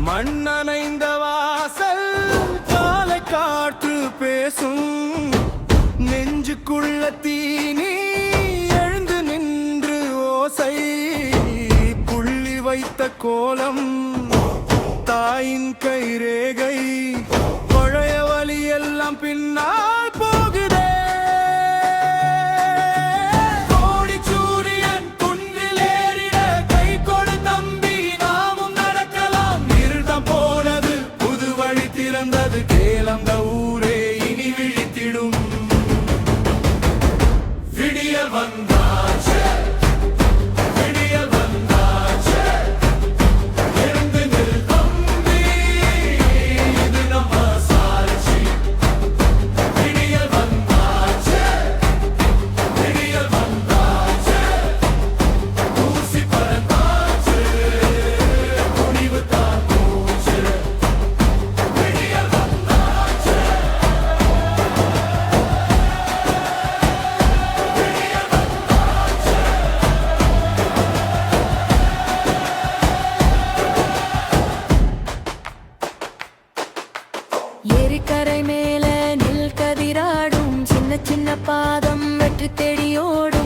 மண்ணனைந்த வாசல் காலை காற்று பேசும் நெஞ்சுக்குள்ள தீனி எழுந்து நின்று ஓசை புள்ளி வைத்த கோலம் தாயின் கைரேகை பழைய வழி எல்லாம் பின்னால் போகுதே திறந்தது கேளந்த ஊரே இனி விழித்திடும் விடியல் வந்தாச்சு விடியல் வந்தாச்சு எழுந்து நில் தம்பி இது நம்ம சாட்சி விடியல் வந்தாச்சு விடியல் வந்தாச்சு ஊசி பறந்தாச்சு துணிவு தான் மூச்சு ஏரிக்கரை மேல நில் கதிராடும் சின்ன சின்ன பாதம் வெற்றி தேடி ஓடும்